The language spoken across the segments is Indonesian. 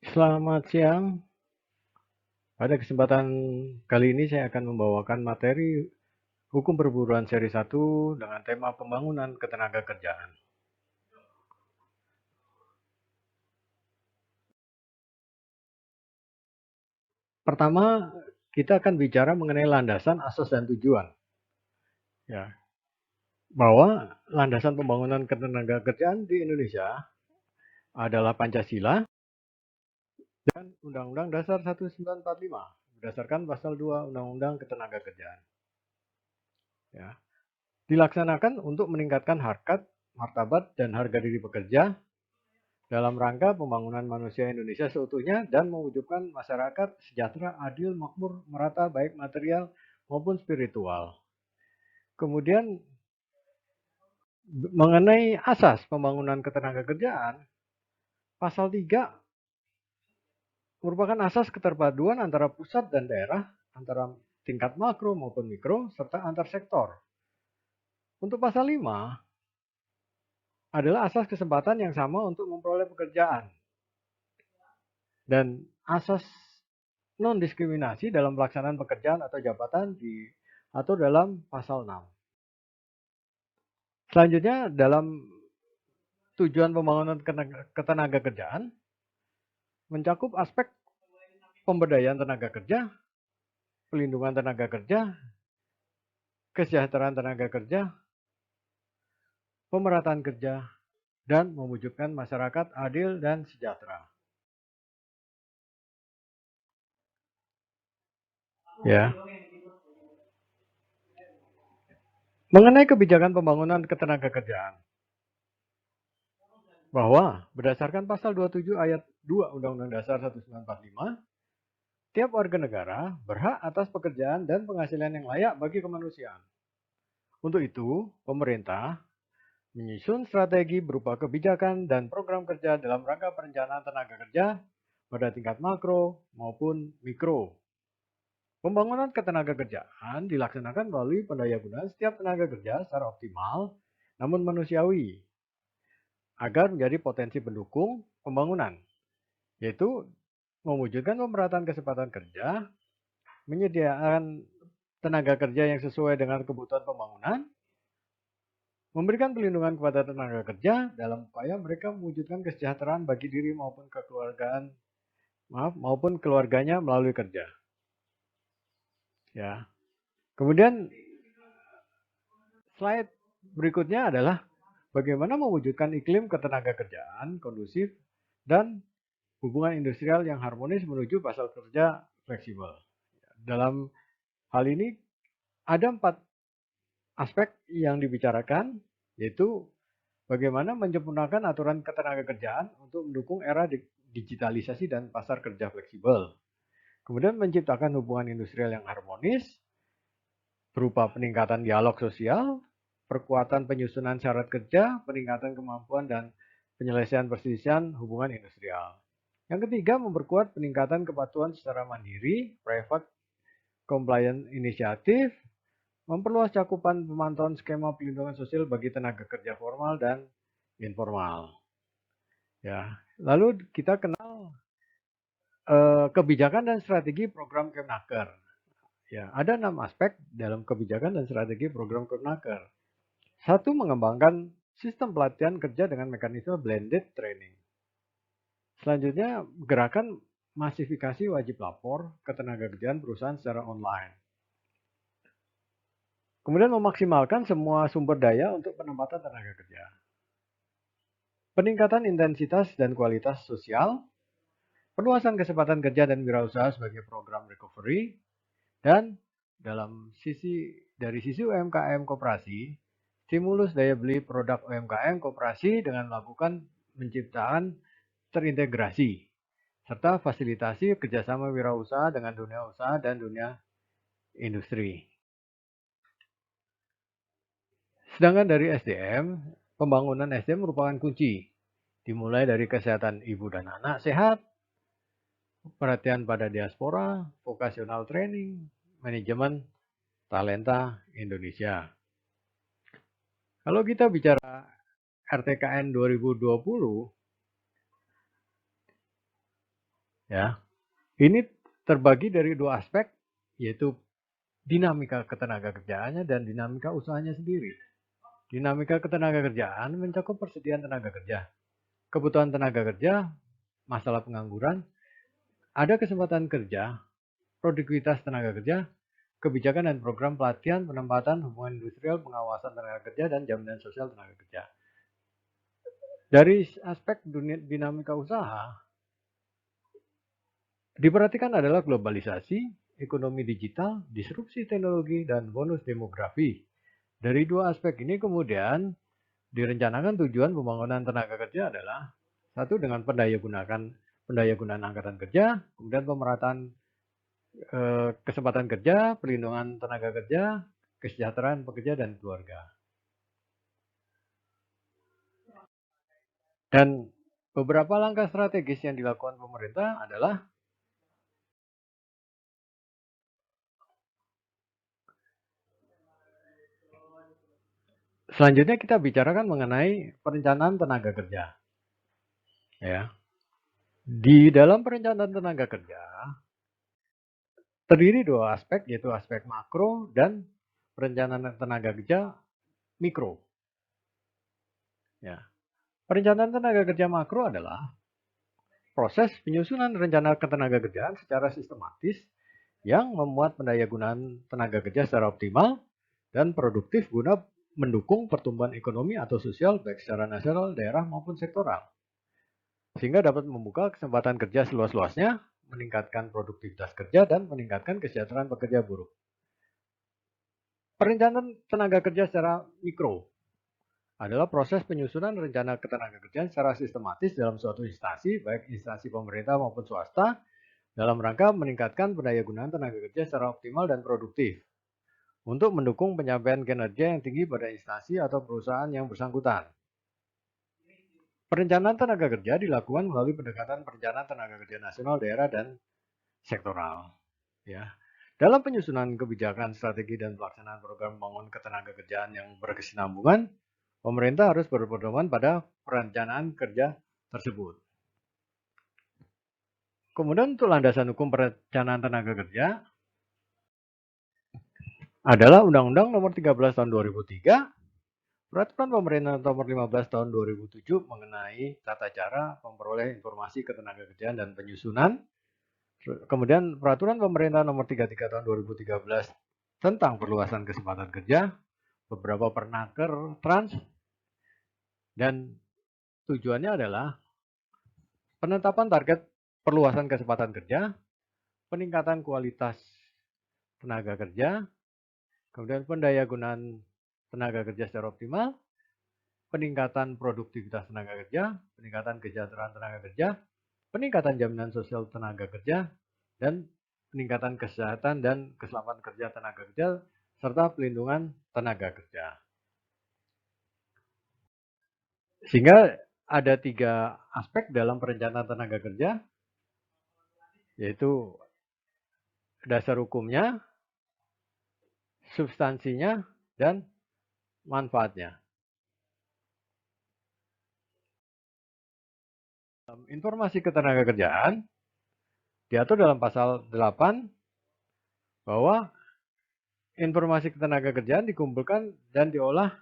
Selamat siang. Pada kesempatan kali ini saya akan membawakan materi Hukum Perburuan seri 1 dengan tema pembangunan ketenagakerjaan. Pertama, kita akan bicara mengenai landasan, asas, dan tujuan. Ya, bahwa landasan pembangunan ketenagakerjaan di Indonesia adalah Pancasila dan Undang-Undang Dasar 1945 berdasarkan pasal 2 Undang-Undang Ketenagakerjaan. Ya, dilaksanakan untuk meningkatkan harkat, martabat, dan harga diri pekerja dalam rangka pembangunan manusia Indonesia seutuhnya dan mewujudkan masyarakat sejahtera, adil, makmur, merata, baik material maupun spiritual. Kemudian mengenai asas pembangunan ketenagakerjaan, pasal 3 merupakan asas keterpaduan antara pusat dan daerah, antara tingkat makro maupun mikro, serta antar sektor. Untuk pasal 5 adalah asas kesempatan yang sama untuk memperoleh pekerjaan. Dan asas non-diskriminasi dalam pelaksanaan pekerjaan atau jabatan diatur dalam pasal 6. Selanjutnya, dalam tujuan pembangunan ketenagakerjaan mencakup aspek pemberdayaan tenaga kerja, pelindungan tenaga kerja, kesejahteraan tenaga kerja, pemerataan kerja, dan mewujudkan masyarakat adil dan sejahtera. Ya. Mengenai kebijakan pembangunan ketenagakerjaan, bahwa berdasarkan pasal 27 ayat 2 Undang-Undang Dasar 1945, tiap warga negara berhak atas pekerjaan dan penghasilan yang layak bagi kemanusiaan. Untuk itu, pemerintah menyusun strategi berupa kebijakan dan program kerja dalam rangka perencanaan tenaga kerja pada tingkat makro maupun mikro. Pembangunan ketenagakerjaan dilaksanakan melalui pendayagunaan setiap tenaga kerja secara optimal namun manusiawi agar menjadi potensi pendukung pembangunan, yaitu mewujudkan pemerataan kesempatan kerja, menyediakan tenaga kerja yang sesuai dengan kebutuhan pembangunan, memberikan perlindungan kepada tenaga kerja dalam upaya mereka mewujudkan kesejahteraan bagi diri maupun keluarganya melalui kerja. Ya. Kemudian slide berikutnya adalah bagaimana mewujudkan iklim ketenagakerjaan kondusif dan hubungan industrial yang harmonis menuju pasar kerja fleksibel. Dalam hal ini ada 4 aspek yang dibicarakan, yaitu bagaimana menyempurnakan aturan ketenagakerjaan untuk mendukung era digitalisasi dan pasar kerja fleksibel. Kemudian menciptakan hubungan industrial yang harmonis berupa peningkatan dialog sosial, perkuatan penyusunan syarat kerja, peningkatan kemampuan dan penyelesaian perselisihan hubungan industrial. Yang ketiga, memperkuat peningkatan kepatuhan secara mandiri, private compliance inisiatif, memperluas cakupan pemantauan skema pelindungan sosial bagi tenaga kerja formal dan informal. Ya, lalu kita kenal kebijakan dan strategi program Kemnaker. Ya, ada 6 aspek dalam kebijakan dan strategi program Kemnaker. 1. Mengembangkan sistem pelatihan kerja dengan mekanisme blended training. Selanjutnya, gerakan masifikasi wajib lapor ketenagakerjaan perusahaan secara online. Kemudian memaksimalkan semua sumber daya untuk penempatan tenaga kerja. Peningkatan intensitas dan kualitas sosial, perluasan kesempatan kerja dan wirausaha sebagai program recovery, dan dari sisi UMKM koperasi, stimulus daya beli produk UMKM koperasi dengan melakukan penciptaan terintegrasi, serta fasilitasi kerjasama wirausaha dengan dunia usaha dan dunia industri. Sedangkan dari SDM, pembangunan SDM merupakan kunci, dimulai dari kesehatan ibu dan anak sehat, perhatian pada diaspora, vocational training, manajemen talenta Indonesia. Kalau kita bicara RTKN 2020, Ya, ini terbagi dari dua aspek, yaitu dinamika ketenaga kerjaannya dan dinamika usahanya sendiri. Dinamika ketenaga kerjaan mencakup persediaan tenaga kerja, kebutuhan tenaga kerja, masalah pengangguran, ada kesempatan kerja, produktivitas tenaga kerja, kebijakan dan program pelatihan, penempatan, hubungan industrial, pengawasan tenaga kerja, dan jaminan sosial tenaga kerja. Dari aspek dinamika usaha, diperhatikan adalah globalisasi, ekonomi digital, disrupsi teknologi, dan bonus demografi. Dari dua aspek ini kemudian direncanakan tujuan pembangunan tenaga kerja adalah satu dengan pendaya gunaan angkatan kerja, kemudian pemerataan kesempatan kerja, perlindungan tenaga kerja, kesejahteraan pekerja dan keluarga. Dan beberapa langkah strategis yang dilakukan pemerintah adalah selanjutnya kita bicarakan mengenai perencanaan tenaga kerja. Ya. Di dalam perencanaan tenaga kerja terdiri dua aspek, yaitu aspek makro dan perencanaan tenaga kerja mikro. Ya. Perencanaan tenaga kerja makro adalah proses penyusunan rencana ketenaga kerjaan secara sistematis yang memuat pendaya gunaan tenaga kerja secara optimal dan produktif guna mendukung pertumbuhan ekonomi atau sosial baik secara nasional, daerah maupun sektoral. Sehingga dapat membuka kesempatan kerja seluas-luasnya, meningkatkan produktivitas kerja, dan meningkatkan kesejahteraan pekerja buruh. Perencanaan tenaga kerja secara mikro adalah proses penyusunan rencana ketenagakerjaan secara sistematis dalam suatu instansi, baik instansi pemerintah maupun swasta, dalam rangka meningkatkan pendaya gunaan tenaga kerja secara optimal dan produktif untuk mendukung penyampaian kinerja yang tinggi pada instansi atau perusahaan yang bersangkutan. Perencanaan tenaga kerja dilakukan melalui pendekatan perencanaan tenaga kerja nasional, daerah, dan sektoral. Ya. Dalam penyusunan kebijakan, strategi, dan pelaksanaan program pembangunan ketenagakerjaan yang berkesinambungan, pemerintah harus berpedoman pada perencanaan kerja tersebut. Kemudian untuk landasan hukum perencanaan tenaga kerja adalah Undang-Undang Nomor 13 Tahun 2003, Peraturan Pemerintah Nomor 15 Tahun 2007 mengenai tata cara memperoleh informasi ketenagakerjaan dan penyusunan. Kemudian Peraturan Pemerintah Nomor 33 Tahun 2013 tentang perluasan kesempatan kerja, beberapa pernaker trans, dan tujuannya adalah penetapan target perluasan kesempatan kerja, peningkatan kualitas tenaga kerja, kemudian pendaya gunaan tenaga kerja secara optimal, peningkatan produktivitas tenaga kerja, peningkatan kesejahteraan tenaga kerja, peningkatan jaminan sosial tenaga kerja, dan peningkatan kesehatan dan keselamatan kerja tenaga kerja, serta pelindungan tenaga kerja. Sehingga ada 3 aspek dalam perencanaan tenaga kerja, yaitu dasar hukumnya, substansinya, dan manfaatnya. Informasi ketenagakerjaan diatur dalam pasal 8 bahwa informasi ketenagakerjaan dikumpulkan dan diolah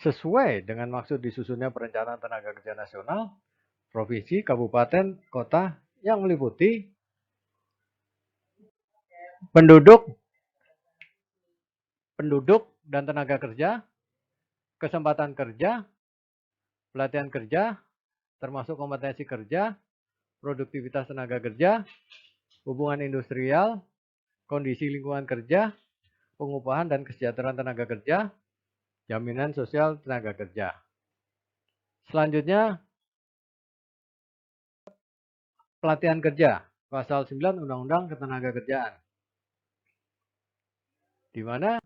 sesuai dengan maksud disusunnya perencanaan tenaga kerja nasional, provinsi, kabupaten, kota yang meliputi penduduk dan tenaga kerja, kesempatan kerja, pelatihan kerja, termasuk kompetensi kerja, produktivitas tenaga kerja, hubungan industrial, kondisi lingkungan kerja, pengupahan dan kesejahteraan tenaga kerja, jaminan sosial tenaga kerja. Selanjutnya, pelatihan kerja, pasal 9 Undang-Undang Ketenagakerjaan, di mana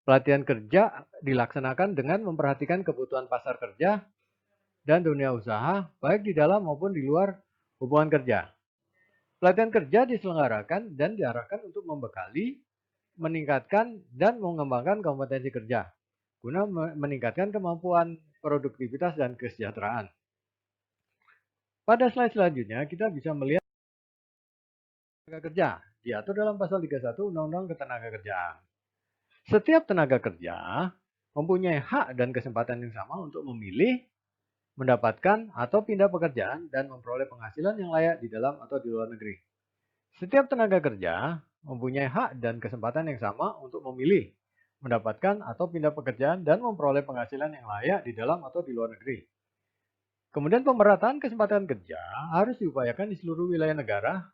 pelatihan kerja dilaksanakan dengan memperhatikan kebutuhan pasar kerja dan dunia usaha, baik di dalam maupun di luar hubungan kerja. Pelatihan kerja diselenggarakan dan diarahkan untuk membekali, meningkatkan, dan mengembangkan kompetensi kerja, guna meningkatkan kemampuan produktivitas dan kesejahteraan. Pada slide selanjutnya, kita bisa melihat tenaga kerja diatur dalam pasal 31 Undang-Undang Ketenagakerjaan. Setiap tenaga kerja mempunyai hak dan kesempatan yang sama untuk memilih, mendapatkan atau pindah pekerjaan dan memperoleh penghasilan yang layak di dalam atau di luar negeri. Setiap tenaga kerja mempunyai hak dan kesempatan yang sama untuk memilih, mendapatkan atau pindah pekerjaan dan memperoleh penghasilan yang layak di dalam atau di luar negeri. Kemudian pemerataan kesempatan kerja harus diupayakan di seluruh wilayah negara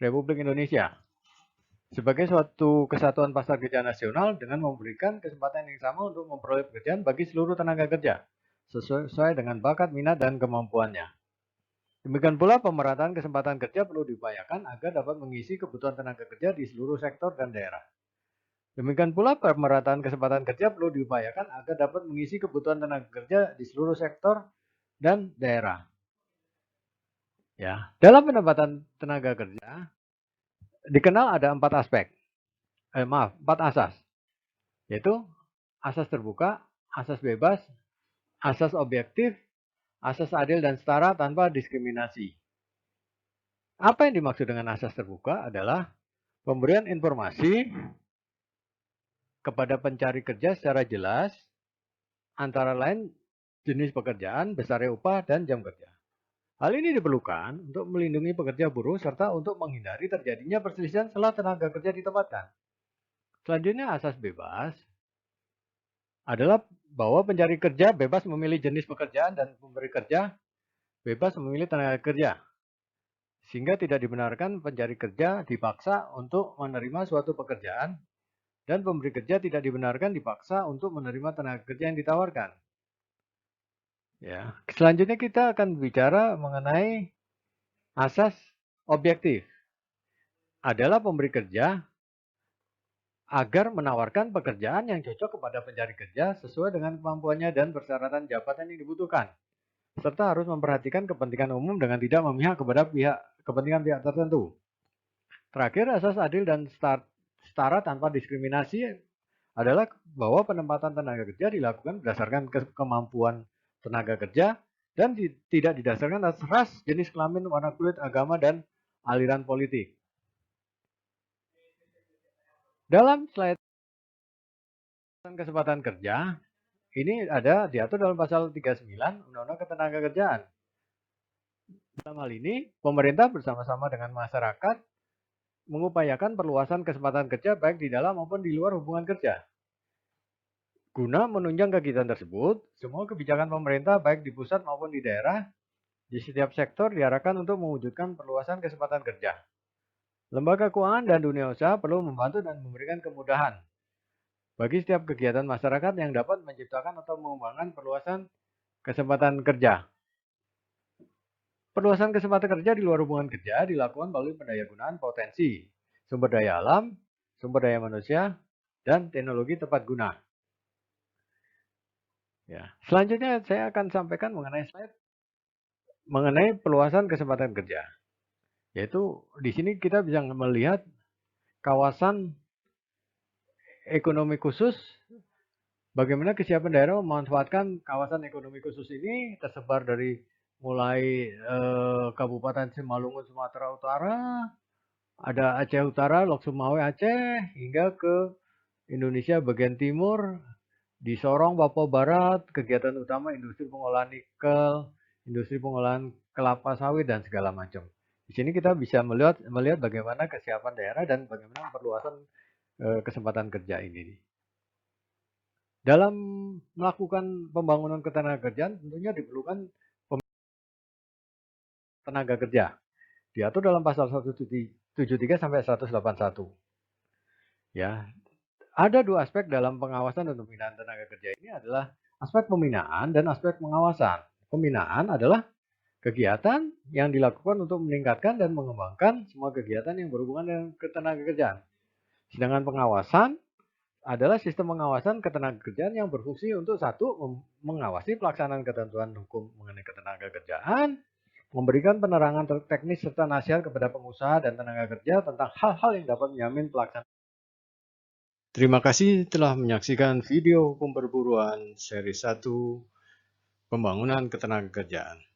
Republik Indonesia sebagai suatu kesatuan pasar kerja nasional dengan memberikan kesempatan yang sama untuk memperoleh pekerjaan bagi seluruh tenaga kerja sesuai dengan bakat, minat, dan kemampuannya. Demikian pula pemerataan kesempatan kerja perlu diupayakan agar dapat mengisi kebutuhan tenaga kerja di seluruh sektor dan daerah. Demikian pula pemerataan kesempatan kerja perlu diupayakan agar dapat mengisi kebutuhan tenaga kerja di seluruh sektor dan daerah. Ya, dalam penempatan tenaga kerja dikenal ada 4 aspek. 4 asas. Yaitu asas terbuka, asas bebas, asas objektif, asas adil dan setara tanpa diskriminasi. Apa yang dimaksud dengan asas terbuka adalah pemberian informasi kepada pencari kerja secara jelas, antara lain jenis pekerjaan, besarnya upah, dan jam kerja. Hal ini diperlukan untuk melindungi pekerja buruh serta untuk menghindari terjadinya perselisihan setelah tenaga kerja ditempatkan. Selanjutnya asas bebas adalah bahwa pencari kerja bebas memilih jenis pekerjaan dan pemberi kerja bebas memilih tenaga kerja. Sehingga tidak dibenarkan pencari kerja dipaksa untuk menerima suatu pekerjaan dan pemberi kerja tidak dibenarkan dipaksa untuk menerima tenaga kerja yang ditawarkan. Ya, selanjutnya kita akan bicara mengenai asas objektif. Adalah pemberi kerja agar menawarkan pekerjaan yang cocok kepada pencari kerja sesuai dengan kemampuannya dan persyaratan jabatan yang dibutuhkan, serta harus memperhatikan kepentingan umum dengan tidak memihak kepada kepentingan pihak tertentu. Terakhir, asas adil dan setara tanpa diskriminasi adalah bahwa penempatan tenaga kerja dilakukan berdasarkan kemampuan tenaga kerja dan tidak didasarkan atas ras, jenis kelamin, warna kulit, agama, dan aliran politik. Dalam slide kesempatan kerja, ini ada diatur dalam pasal 39 Undang-Undang Ketenagakerjaan. Dalam hal ini, pemerintah bersama-sama dengan masyarakat mengupayakan perluasan kesempatan kerja baik di dalam maupun di luar hubungan kerja. Guna menunjang kegiatan tersebut, semua kebijakan pemerintah baik di pusat maupun di daerah, di setiap sektor diarahkan untuk mewujudkan perluasan kesempatan kerja. Lembaga keuangan dan dunia usaha perlu membantu dan memberikan kemudahan bagi setiap kegiatan masyarakat yang dapat menciptakan atau mengembangkan perluasan kesempatan kerja. Perluasan kesempatan kerja di luar hubungan kerja dilakukan melalui pendayagunaan potensi, sumber daya alam, sumber daya manusia, dan teknologi tepat guna. Ya. Selanjutnya saya akan sampaikan mengenai slide mengenai perluasan kesempatan kerja. Yaitu di sini kita bisa melihat kawasan ekonomi khusus, bagaimana kesiapan daerah memanfaatkan kawasan ekonomi khusus ini tersebar dari mulai Kabupaten Simalungun Sumatera Utara, ada Aceh Utara, Lok Sumawe Aceh, hingga ke Indonesia bagian timur, di Sorong, Papua Barat, kegiatan utama industri pengolahan nikel, industri pengolahan kelapa sawit, dan segala macam. Di sini kita bisa melihat bagaimana kesiapan daerah dan bagaimana perluasan kesempatan kerja ini. Dalam melakukan pembangunan ketenagakerjaan tentunya diperlukan tenaga kerja. Diatur dalam pasal 173 sampai 181. Ya, ada 2 aspek dalam pengawasan dan pembinaan tenaga kerja ini adalah aspek pembinaan dan aspek pengawasan. Pembinaan adalah kegiatan yang dilakukan untuk meningkatkan dan mengembangkan semua kegiatan yang berhubungan dengan ketenagakerjaan. Sedangkan pengawasan adalah sistem pengawasan ketenagakerjaan yang berfungsi untuk satu, mengawasi pelaksanaan ketentuan hukum mengenai ketenagakerjaan, memberikan penerangan teknis serta nasihat kepada pengusaha dan tenaga kerja tentang hal-hal yang dapat menjamin pelaksanaan. Terima kasih telah menyaksikan video hukum perburuan seri 1 Pembangunan Ketenagakerjaan.